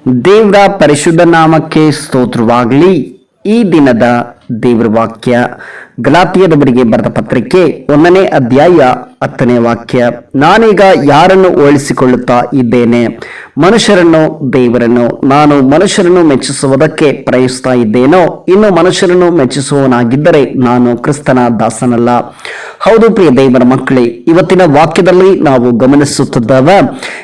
ದೇವರ ಪರಿಶುದ್ಧ ನಾಮಕ್ಕೆ ಸ್ತೋತ್ರವಾಗಲಿ. ಈ ದಿನದ ದೇವರ ವಾಕ್ಯ ಗಲಾತಿಯದವರಿಗೆ ಬರೆದ ಪತ್ರಿಕೆ 1ನೇ ಅಧ್ಯಾಯ 10ನೇ ವಾಕ್ಯ. ನಾನೀಗ ಯಾರನ್ನು ಹೋಲಿಸಿಕೊಳ್ಳುತ್ತಾ ಇದ್ದೇನೆ? ಮನುಷ್ಯರನ್ನು ದೇವರನ್ನು. ನಾನು ಮನುಷ್ಯರನ್ನು ಮೆಚ್ಚಿಸುವುದಕ್ಕೆ ಪ್ರಯತ್ನಿಸ್ತಾ ಇದ್ದೇನೋ? ಇನ್ನು ಮನುಷ್ಯರನ್ನು ಮೆಚ್ಚಿಸುವವನಾಗಿದ್ದರೆ ನಾನು ಕ್ರಿಸ್ತನ ದಾಸನಲ್ಲ. ಹೌದು ಪ್ರಿಯ ದೇವರ ಮಕ್ಕಳೇ, ಇವತ್ತಿನ ವಾಕ್ಯದಲ್ಲಿ ನಾವು ಗಮನಿಸುತ್ತಿದ್ದೇವೆ.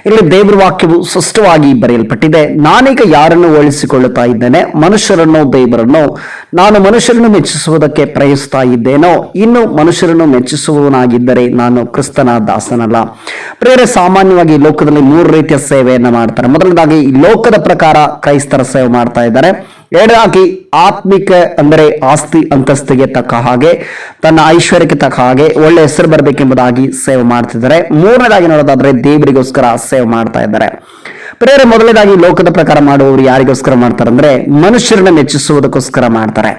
ಇಲ್ಲಿ ದೇವರ ವಾಕ್ಯವು ಸ್ಪಷ್ಟವಾಗಿ ಬರೆಯಲ್ಪಟ್ಟಿದೆ. ನಾನೀಗ ಯಾರನ್ನು ಹೋಲಿಸಿಕೊಳ್ಳುತ್ತಾ ಇದ್ದೇನೆ? ಮನುಷ್ಯರನ್ನು ದೇವರನ್ನು. ನಾನು ಮನುಷ್ಯರನ್ನು ಮೆಚ್ಚಿಸುವುದಕ್ಕೆ ಪ್ರಯತ್ನಿಸ್ತಾ ಇದ್ದೇನೋ? ಇನ್ನು ಮನುಷ್ಯರನ್ನು ಮೆಚ್ಚಿಸುವವನಾಗಿದ್ದರೆ ನಾನು ಕ್ರಿಸ್ತನ ದಾಸನಲ್ಲ. ಪ್ರಿಯರೇ, ಸಾಮಾನ್ಯವಾಗಿ ಲೋಕದಲ್ಲಿ 3 ರೀತಿಯ ಸೇವೆಯನ್ನ ಮಾಡ್ತಾರೆ. ಮೊದಲನೇದಾಗಿ ಈ ಲೋಕದ ಪ್ರಕಾರ ಕ್ರೈಸ್ತರ ಸೇವೆ ಮಾಡ್ತಾ ಇದ್ದಾರೆ. ಎರಡನೇದಾಗಿ ಆತ್ಮಿಕ ಅಂದರೆ ಆಸ್ತಿ ಅಂತಸ್ತಿಗೆ ತಕ್ಕ ಹಾಗೆ, ತನ್ನ ಐಶ್ವರ್ಯಕ್ಕೆ ತಕ್ಕ ಹಾಗೆ ಒಳ್ಳೆ ಹೆಸರು ಬರಬೇಕೆಂಬುದಾಗಿ ಸೇವೆ ಮಾಡ್ತಿದ್ದಾರೆ. ಮೂರನೇದಾಗಿ ನೋಡೋದಾದ್ರೆ ದೇವರಿಗೋಸ್ಕರ ಸೇವೆ ಮಾಡ್ತಾ ಇದ್ದಾರೆ. ಪ್ರಿಯರೇ, ಮೊದಲನೇದಾಗಿ ಲೋಕದ ಪ್ರಕಾರ ಮಾಡುವವರು ಯಾರಿಗೋಸ್ಕರ ಮಾಡ್ತಾರೆ ಅಂದ್ರೆ ಮನುಷ್ಯರನ್ನ ಮೆಚ್ಚಿಸುವುದಕ್ಕೋಸ್ಕರ ಮಾಡ್ತಾರೆ.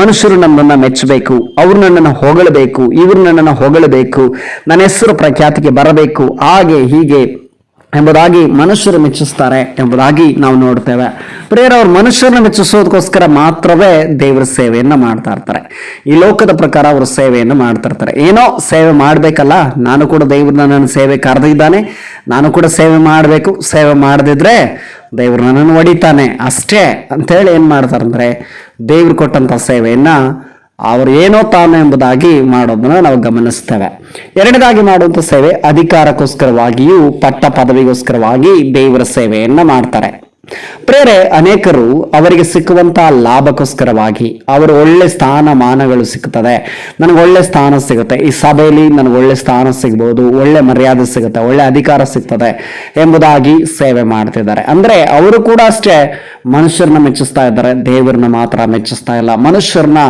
ಮನುಷ್ಯರು ನನ್ನನ್ನ ಮೆಚ್ಚಬೇಕು, ಅವ್ರು ನನ್ನನ್ನು ಹೊಗಳಬೇಕು, ಇವ್ರು ನನ್ನನ್ನು ಹೊಗಳಬೇಕು, ನನ್ನ ಹೆಸರು ಪ್ರಖ್ಯಾತಿಗೆ ಬರಬೇಕು, ಹಾಗೆ ಹೀಗೆ ಎಂಬುದಾಗಿ ಮನುಷ್ಯರು ಮೆಚ್ಚಿಸ್ತಾರೆ ಎಂಬುದಾಗಿ ನಾವು ನೋಡ್ತೇವೆ. ಪ್ರಿಯರೇ, ಅವ್ರು ಮನುಷ್ಯರನ್ನ ಮೆಚ್ಚಿಸೋದಕ್ಕೋಸ್ಕರ ಮಾತ್ರವೇ ದೇವರ ಸೇವೆಯನ್ನ ಮಾಡ್ತಾ ಇರ್ತಾರೆ. ಈ ಲೋಕದ ಪ್ರಕಾರ ಅವರು ಸೇವೆಯನ್ನು ಮಾಡ್ತಾ ಇರ್ತಾರೆ. ಏನೋ ಸೇವೆ ಮಾಡ್ಬೇಕಲ್ಲ, ನಾನು ಕೂಡ ದೇವ್ರು ನನ್ನ ಸೇವೆ ಕರೆದಿದ್ದಾನೆ, ನಾನು ಕೂಡ ಸೇವೆ ಮಾಡಬೇಕು, ಸೇವೆ ಮಾಡದಿದ್ರೆ ದೇವ್ರು ನನ್ನನ್ನು ಹೊಡಿತಾನೆ ಅಷ್ಟೇ ಅಂತೇಳಿ ಏನ್ ಮಾಡ್ತಾರಂದ್ರೆ ದೇವ್ರು ಕೊಟ್ಟಂತ ಸೇವೆಯನ್ನ ಅವರು ಏನೋ ತಾನು ಎಂಬುದಾಗಿ ಮಾಡೋದನ್ನ ನಾವು ಗಮನಿಸ್ತೇವೆ. ಎರಡನೇದಾಗಿ ಮಾಡುವಂತ ಸೇವೆ ಅಧಿಕಾರಕ್ಕೋಸ್ಕರವಾಗಿಯೂ ಪಟ್ಟ ಪದವಿಗೋಸ್ಕರವಾಗಿ ದೇವರ ಸೇವೆಯನ್ನ ಮಾಡ್ತಾರೆ. ಪ್ರೇರೆ, ಅನೇಕರು ಅವರಿಗೆ ಸಿಕ್ಕುವಂತಹ ಲಾಭಕ್ಕೋಸ್ಕರವಾಗಿ ಅವರು ಒಳ್ಳೆ ಸ್ಥಾನಮಾನಗಳು ಸಿಗುತ್ತದೆ, ನನಗೆ ಒಳ್ಳೆ ಸ್ಥಾನ ಸಿಗುತ್ತೆ, ಈ ಸಭೆಯಲ್ಲಿ ನನಗೆ ಒಳ್ಳೆ ಸ್ಥಾನ ಸಿಗ್ಬೋದು, ಒಳ್ಳೆ ಮರ್ಯಾದೆ ಸಿಗುತ್ತೆ, ಒಳ್ಳೆ ಅಧಿಕಾರ ಸಿಗ್ತದೆ ಎಂಬುದಾಗಿ ಸೇವೆ ಮಾಡ್ತಿದ್ದಾರೆ. ಅಂದ್ರೆ ಅವರು ಕೂಡ ಅಷ್ಟೇ ಮನುಷ್ಯರನ್ನ ಮೆಚ್ಚಿಸ್ತಾ ಇದ್ದಾರೆ, ದೇವರನ್ನ ಮಾತ್ರ ಮೆಚ್ಚಿಸ್ತಾ ಇಲ್ಲ. ಮನುಷ್ಯರನ್ನ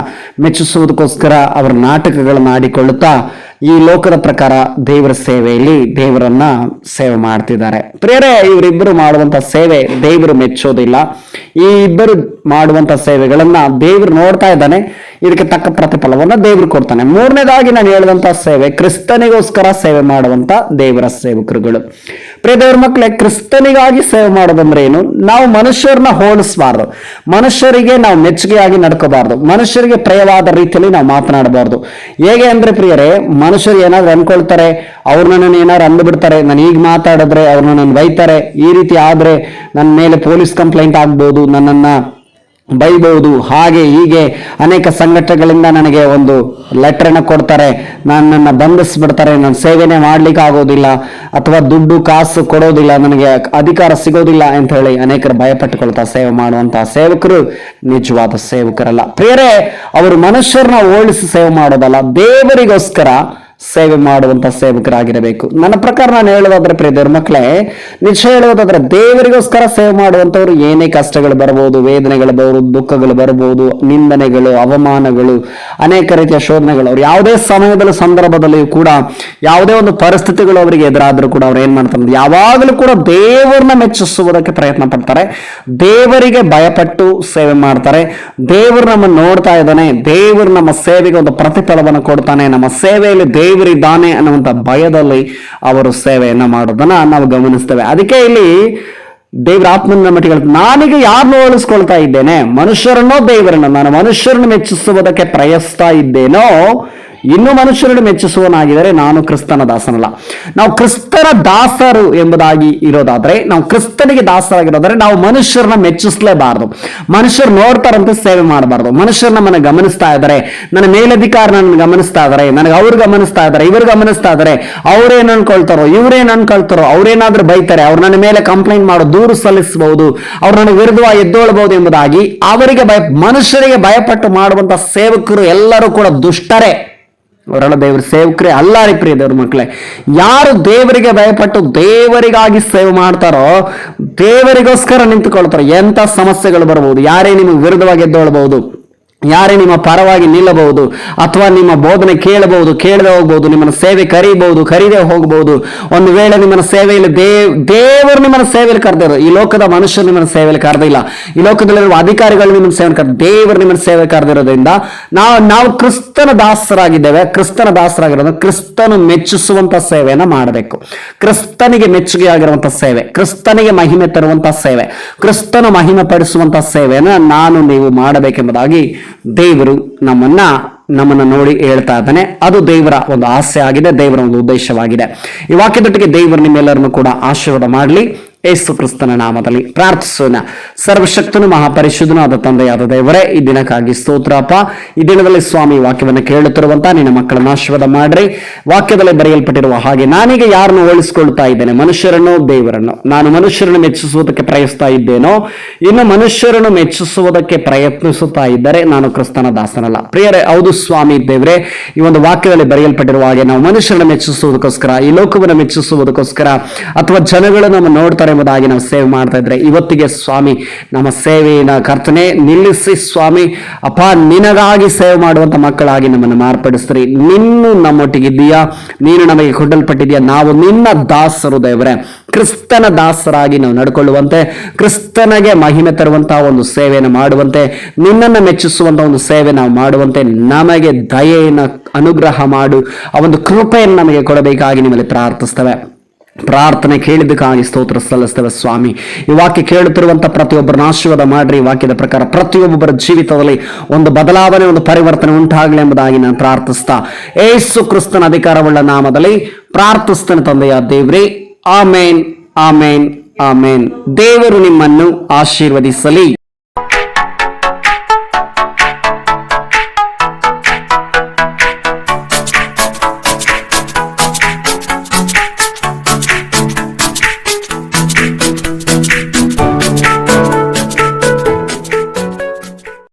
ಮೆಚ್ಚಿಸುವುದಕ್ಕೋಸ್ಕರ ಅವರ ನಾಟಕಗಳನ್ನ ಆಡಿಕೊಳ್ಳುತ್ತಾ ಈ ಲೋಕದ ಪ್ರಕಾರ ದೇವರ ಸೇವೆಯಲ್ಲಿ ದೇವರನ್ನ ಸೇವೆ ಮಾಡ್ತಿದ್ದಾರೆ. ಪ್ರಿಯರೇ, ಇವರಿಬ್ಬರು ಮಾಡುವಂತ ಸೇವೆ ದೇವರು ಮೆಚ್ಚೋದಿಲ್ಲ. ಈ ಇಬ್ಬರು ಮಾಡುವಂತ ಸೇವೆಗಳನ್ನ ದೇವರು ನೋಡ್ತಾ ಇದ್ದಾನೆ, ಇದಕ್ಕೆ ತಕ್ಕ ಪ್ರತಿಫಲವನ್ನ ದೇವರು ಕೊಡ್ತಾನೆ. ಮೂರನೇದಾಗಿ ನಾನು ಹೇಳಿದಂತ ಸೇವೆ ಕ್ರಿಸ್ತನಿಗೋಸ್ಕರ ಸೇವೆ ಮಾಡುವಂತ ದೇವರ ಸೇವಕರುಗಳು. ಪ್ರಿಯ ದೇವರ ಮಕ್ಕಳೇ, ಕ್ರಿಸ್ತನಿಗಾಗಿ ಸೇವೆ ಮಾಡೋದಂದ್ರೆ ಏನು? ನಾವು ಮನುಷ್ಯರನ್ನ ಹೋಲಿಸಬಾರ್ದು, ಮನುಷ್ಯರಿಗೆ ನಾವು ಮೆಚ್ಚುಗೆಯಾಗಿ ನಡ್ಕೋಬಾರ್ದು, ಮನುಷ್ಯರಿಗೆ ಪ್ರಿಯವಾದ ರೀತಿಯಲ್ಲಿ ನಾವು ಮಾತನಾಡಬಾರ್ದು. ಹೇಗೆ ಅಂದ್ರೆ ಪ್ರಿಯರೇ, ಮನುಷ್ಯರು ಏನಾದ್ರು ಅನ್ಕೊಳ್ತಾರೆ, ಅವ್ರು ನನ್ನನ್ನು ಏನಾದ್ರು ಅಂದ್ಬಿಡ್ತಾರೆ, ನಾನು ಈಗ ಮಾತಾಡಿದ್ರೆ ಅವ್ರು ನನ್ನನ್ನು ಬೈತಾರೆ, ಈ ರೀತಿ ಆದ್ರೆ ನನ್ನ ಮೇಲೆ ಪೊಲೀಸ್ ಕಂಪ್ಲೇಂಟ್ ಆಗ್ಬೋದು, ನನ್ನನ್ನ ಬೈಬಹುದು, ಹಾಗೆ ಹೀಗೆ ಅನೇಕ ಸಂಘಟನೆಗಳಿಂದ ನನಗೆ ಒಂದು ಲೆಟರ್ ಅನ್ನ ಕೊಡ್ತಾರೆ, ನನ್ನನ್ನು ಬಂಧಿಸ್ಬಿಡ್ತಾರೆ, ನನ್ನ ಸೇವೆನೆ ಮಾಡ್ಲಿಕ್ಕೆ ಆಗೋದಿಲ್ಲ, ಅಥವಾ ದುಡ್ಡು ಕಾಸು ಕೊಡೋದಿಲ್ಲ, ನನಗೆ ಅಧಿಕಾರ ಸಿಗೋದಿಲ್ಲ ಅಂತ ಹೇಳಿ ಅನೇಕರು ಭಯಪಟ್ಟುಕೊಳ್ತಾ ಸೇವೆ ಮಾಡುವಂತಹ ಸೇವಕರು ನಿಜವಾದ ಸೇವಕರಲ್ಲ. ಪ್ರಿಯರೇ, ಅವರು ಮನುಷ್ಯರನ್ನ ಹೋಲಿಸಿ ಸೇವೆ ಮಾಡೋದಲ್ಲ, ದೇವರಿಗೋಸ್ಕರ ಸೇವೆ ಮಾಡುವಂತ ಸೇವಕರಾಗಿರಬೇಕು. ನನ್ನ ಪ್ರಕಾರ ನಾನು ಹೇಳೋದಾದ್ರೆ ಪ್ರಿಯ ದೇವರ ಮಕ್ಕಳೇ, ನಿಜ ಹೇಳೋದಾದ್ರೆ ದೇವರಿಗೋಸ್ಕರ ಸೇವೆ ಮಾಡುವಂತವ್ರು ಏನೇ ಕಷ್ಟಗಳು ಬರಬಹುದು, ವೇದನೆಗಳು ಬರಬಹುದು, ದುಃಖಗಳು ಬರಬಹುದು, ನಿಂದನೆಗಳು, ಅವಮಾನಗಳು, ಅನೇಕ ರೀತಿಯ ಶೋಧನೆಗಳು, ಅವ್ರು ಯಾವುದೇ ಸಮಯದಲ್ಲಿ ಸಂದರ್ಭದಲ್ಲಿ ಕೂಡ ಯಾವುದೇ ಒಂದು ಪರಿಸ್ಥಿತಿಗಳು ಅವರಿಗೆ ಎದುರಾದ್ರೂ ಕೂಡ ಅವ್ರು ಏನ್ ಮಾಡ್ತಾರೆ, ಯಾವಾಗಲೂ ಕೂಡ ದೇವರನ್ನ ಮೆಚ್ಚಿಸುವುದಕ್ಕೆ ಪ್ರಯತ್ನ ಪಡ್ತಾರೆ, ದೇವರಿಗೆ ಭಯಪಟ್ಟು ಸೇವೆ ಮಾಡ್ತಾರೆ. ದೇವರು ನಮ್ಮನ್ನು ನೋಡ್ತಾ ಇದ್ದಾನೆ, ದೇವರು ನಮ್ಮ ಸೇವೆಗೆ ಒಂದು ಪ್ರತಿಫಲವನ್ನು ಕೊಡ್ತಾನೆ, ನಮ್ಮ ಸೇವೆಯಲ್ಲಿ ದೇವರಿದ್ದಾನೆ ಅನ್ನುವಂತ ಭಯದಲ್ಲಿ ಅವರು ಸೇವೆಯನ್ನ ಮಾಡೋದನ್ನ ನಾವು ಗಮನಿಸ್ತೇವೆ. ಅದಕ್ಕೆ ಇಲ್ಲಿ ದೇವರ ಆತ್ಮನ ಮಟ್ಟಿಗೆ ನಾನೀಗ ಯಾರನ್ನು ಹೋಲಿಸ್ಕೊಳ್ತಾ ಇದ್ದೇನೆ? ಮನುಷ್ಯರನ್ನೋ ದೇವರನ್ನು. ನಾನು ಮನುಷ್ಯರನ್ನು ಮೆಚ್ಚಿಸುವುದಕ್ಕೆ ಪ್ರಯತ್ನಿಸ್ತಾ ಇದ್ದೇನೋ? ಇನ್ನು ಮನುಷ್ಯರನ್ನು ಮೆಚ್ಚಿಸುವನಾಗಿದ್ದರೆ ನಾನು ಕ್ರಿಸ್ತನ ದಾಸನಲ್ಲ. ನಾವು ಕ್ರಿಸ್ತನ ದಾಸರು ಎಂಬುದಾಗಿ ಇರೋದಾದ್ರೆ, ನಾವು ಕ್ರಿಸ್ತನಿಗೆ ದಾಸರಾಗಿರೋದಾದ್ರೆ ನಾವು ಮನುಷ್ಯರನ್ನ ಮೆಚ್ಚಿಸಲೇಬಾರದು. ಮನುಷ್ಯರು ನೋಡ್ತಾರಂತೆ ಸೇವೆ ಮಾಡಬಾರ್ದು. ಮನುಷ್ಯರು ನಮ್ಮನ್ನು ಗಮನಿಸ್ತಾ ಇದ್ದಾರೆ, ನನ್ನ ಮೇಲಧಿಕಾರ ನನ್ನ ಗಮನಿಸ್ತಾ ಇದ್ದಾರೆ, ನನಗೆ ಅವ್ರು ಗಮನಿಸ್ತಾ ಇದ್ದಾರೆ, ಇವರು ಗಮನಿಸ್ತಾ ಇದ್ದಾರೆ, ಅವ್ರೇನ್ ಅನ್ಕೊಳ್ತಾರೋ, ಇವ್ರೇನ್ ಅನ್ಕೊಳ್ತಾರೋ, ಅವ್ರೇನಾದ್ರೂ ಬೈತಾರೆ, ಅವ್ರು ನನ್ನ ಮೇಲೆ ಕಂಪ್ಲೇಂಟ್ ಮಾಡೋ, ದೂರು ಸಲ್ಲಿಸಬಹುದು, ಅವ್ರು ನನಗೆ ವಿರುದ್ಧವಾಗಿ ಎದ್ದೊಳ್ಬಹುದು ಎಂಬುದಾಗಿ ಅವರಿಗೆ ಮನುಷ್ಯರಿಗೆ ಭಯಪಟ್ಟು ಮಾಡುವಂತ ಸೇವಕರು ಎಲ್ಲರೂ ಕೂಡ ದುಷ್ಟರೇ, ಅವರೆಲ್ಲ ದೇವರ ಸೇವಕರೇ ಅಲ್ಲ ರೀ ಪ್ರಿಯ ದೇವ್ರ ಮಕ್ಕಳೇ. ಯಾರು ದೇವರಿಗೆ ಭಯಪಟ್ಟು ದೇವರಿಗಾಗಿ ಸೇವೆ ಮಾಡ್ತಾರೋ, ದೇವರಿಗೋಸ್ಕರ ನಿಂತುಕೊಳ್ತಾರೋ, ಎಂತ ಸಮಸ್ಯೆಗಳು ಬರಬಹುದು, ಯಾರೇ ನಿಮಗೆ ವಿರುದ್ಧವಾಗಿ ಎದ್ದೊಳ್ಬಹುದು, ಯಾರೇ ನಿಮ್ಮ ಪರವಾಗಿ ನಿಲ್ಲಬಹುದು ಅಥವಾ ನಿಮ್ಮ ಬೋಧನೆ ಕೇಳಬಹುದು, ಕೇಳದೆ ಹೋಗಬಹುದು, ನಿಮ್ಮನ್ನ ಸೇವೆ ಕರೀಬಹುದು, ಕರೀದೆ ಹೋಗಬಹುದು. ಒಂದು ವೇಳೆ ನಿಮ್ಮನ್ನ ಸೇವೆಯಲ್ಲಿ ದೇವರು ನಿಮ್ಮನ್ನ ಸೇವೆಯಲ್ಲಿ ಕರೆದಿರೋ, ಈ ಲೋಕದ ಮನುಷ್ಯರು ನಿಮ್ಮನ್ನ ಸೇವೆಯಲ್ಲಿ ಕರೆದಿಲ್ಲ, ಈ ಲೋಕದಲ್ಲಿರುವ ಅಧಿಕಾರಿಗಳು ನಿಮ್ಮನ್ನ ಸೇವೆ ದೇವರು ನಿಮ್ಮನ್ನ ಸೇವೆ ಕರೆದಿರೋದ್ರಿಂದ ನಾವು ಕ್ರಿಸ್ತನ ದಾಸರಾಗಿದ್ದೇವೆ. ಕ್ರಿಸ್ತನ ದಾಸರಾಗಿರೋದು ಕ್ರಿಸ್ತನು ಮೆಚ್ಚಿಸುವಂತ ಸೇವೆಯನ್ನ ಮಾಡಬೇಕು. ಕ್ರಿಸ್ತನಿಗೆ ಮೆಚ್ಚುಗೆ ಆಗಿರುವಂತ ಸೇವೆ, ಕ್ರಿಸ್ತನಿಗೆ ಮಹಿಮೆ ತರುವಂತ ಸೇವೆ, ಕ್ರಿಸ್ತನ ಮಹಿಮೆ ಪಡಿಸುವಂತ ಸೇವೆಯನ್ನ ನಾನು ನೀವು ಮಾಡಬೇಕೆಂಬುದಾಗಿ ದೇವರು ನಮ್ಮನ್ನ ನೋಡಿ ಹೇಳ್ತಾ ಇದ್ದಾನೆ. ಅದು ದೇವರ ಒಂದು ಆಸೆ ಆಗಿದೆ, ದೇವರ ಒಂದು ಉದ್ದೇಶವಾಗಿದೆ. ಈ ವಾಕ್ಯದೊಟ್ಟಿಗೆ ದೇವರು ನಿಮ್ಮೆಲ್ಲರನ್ನು ಕೂಡ ಆಶೀರ್ವಾದ ಮಾಡಲಿ. ಯೇಸು ಕ್ರಿಸ್ತನ ನಾಮದಲ್ಲಿ ಪ್ರಾರ್ಥಿಸೋಣ. ಸರ್ವಶಕ್ತನು ಮಹಾಪರಿಶುದ್ಧನೂ ಆದ ತಂದೆಯಾದ ದೇವರೇ, ಈ ದಿನಕ್ಕಾಗಿ ಸ್ತೋತ್ರಪ್ಪ. ಈ ದಿನದಲ್ಲಿ ಸ್ವಾಮಿ ವಾಕ್ಯವನ್ನು ಕೇಳುತ್ತಿರುವಂತ ನಿನ್ನ ಮಕ್ಕಳನ್ನು ಆಶೀರ್ವಾದ ಮಾಡ್ರಿ. ವಾಕ್ಯದಲ್ಲಿ ಬರೆಯಲ್ಪಟ್ಟಿರುವ ಹಾಗೆ ನಾನೀಗ ಯಾರನ್ನು ಹೋಲಿಸಿಕೊಳ್ತಾ ಇದ್ದೇನೆ? ಮನುಷ್ಯರನ್ನು, ದೇವರನ್ನು. ನಾನು ಮನುಷ್ಯರನ್ನು ಮೆಚ್ಚಿಸುವುದಕ್ಕೆ ಪ್ರಯತ್ನಿಸ್ತಾ ಇದ್ದೇನೋ, ಇನ್ನು ಮನುಷ್ಯರನ್ನು ಮೆಚ್ಚಿಸುವುದಕ್ಕೆ ಪ್ರಯತ್ನಿಸುತ್ತಾ ಇದ್ದರೆ ನಾನು ಕ್ರಿಸ್ತನ ದಾಸನಲ್ಲ. ಪ್ರಿಯರೇ, ಹೌದು ಸ್ವಾಮಿ ದೇವರೇ, ಈ ಒಂದು ವಾಕ್ಯದಲ್ಲಿ ಬರೆಯಲ್ಪಟ್ಟಿರುವ ಹಾಗೆ ನಾವು ಮನುಷ್ಯರನ್ನು ಮೆಚ್ಚಿಸುವುದಕ್ಕೋಸ್ಕರ, ಈ ಲೋಕವನ್ನು ಮೆಚ್ಚಿಸುವುದಕ್ಕೋಸ್ಕರ ಅಥವಾ ಜನಗಳು ನಮ್ಮ ನೋಡ್ತಾರೆ ಎಂಬುದಾಗಿ ನಾವು ಸೇವೆ ಮಾಡ್ತಾ ಇದ್ರೆ, ಇವತ್ತಿಗೆ ಸ್ವಾಮಿ ನಮ್ಮ ಸೇವೆಯ ಕರ್ತನೆ ನಿಲ್ಲಿಸಿ ಸ್ವಾಮಿ ಅಪ್ಪ, ನಿನಗಾಗಿ ಸೇವೆ ಮಾಡುವಂತ ಮಕ್ಕಳಾಗಿ ನಮ್ಮನ್ನು ಮಾರ್ಪಡಿಸ್ರಿ. ನಿನ್ನು ನಮ್ಮೊಟ್ಟಿಗಿದ್ದೀಯಾ, ನೀನು ನಮಗೆ ಕೊಡಲ್ಪಟ್ಟಿದೆಯಾ, ನಾವು ನಿನ್ನ ದಾಸರು ದೇವರೇ. ಕ್ರಿಸ್ತನ ದಾಸರಾಗಿ ನಾವು ನಡ್ಕೊಳ್ಳುವಂತೆ, ಕ್ರಿಸ್ತನಿಗೆ ಮಹಿಮೆ ತರುವಂತಹ ಒಂದು ಸೇವೆಯನ್ನು ಮಾಡುವಂತೆ, ನಿನ್ನನ್ನು ಮೆಚ್ಚಿಸುವಂತಹ ಒಂದು ಸೇವೆ ನಾವು ಮಾಡುವಂತೆ ನಮಗೆ ದಯೆಯನ್ನು ಅನುಗ್ರಹ ಮಾಡು. ಆ ಒಂದು ಕೃಪೆಯನ್ನು ನಮಗೆ ಕೊಡಬೇಕಾಗಿ ನಿಮ್ಮಲ್ಲಿ ಪ್ರಾರ್ಥಿಸ್ತೇವೆ. ಪ್ರಾರ್ಥನೆ ಕೇಳಿದ್ದಕ್ಕಾಗಿ ಸ್ತೋತ್ರ ಸಲ್ಲಿಸ್ತೇವೆ ಸ್ವಾಮಿ. ಈ ವಾಕ್ಯ ಕೇಳುತ್ತಿರುವಂತ ಪ್ರತಿಯೊಬ್ಬರನ್ನ ಆಶೀರ್ವಾದ ಮಾಡ್ರಿ. ವಾಕ್ಯದ ಪ್ರಕಾರ ಪ್ರತಿಯೊಬ್ಬರ ಜೀವಿತದಲ್ಲಿ ಒಂದು ಬದಲಾವಣೆ, ಒಂದು ಪರಿವರ್ತನೆ ಉಂಟಾಗಲಿ ಎಂಬುದಾಗಿ ನಾನು ಪ್ರಾರ್ಥಿಸ್ತಾ ಯೇಸು ಕ್ರಿಸ್ತನ ಅಧಿಕಾರವುಳ್ಳ ನಾಮದಲ್ಲಿ ಪ್ರಾರ್ಥಿಸ್ತೇನೆ ತಂದೆಯ ದೇವ್ರೇ. ಆಮೇನ್, ಆಮೇನ್, ಆಮೇನ್. ದೇವರು ನಿಮ್ಮನ್ನು ಆಶೀರ್ವದಿಸಲಿ.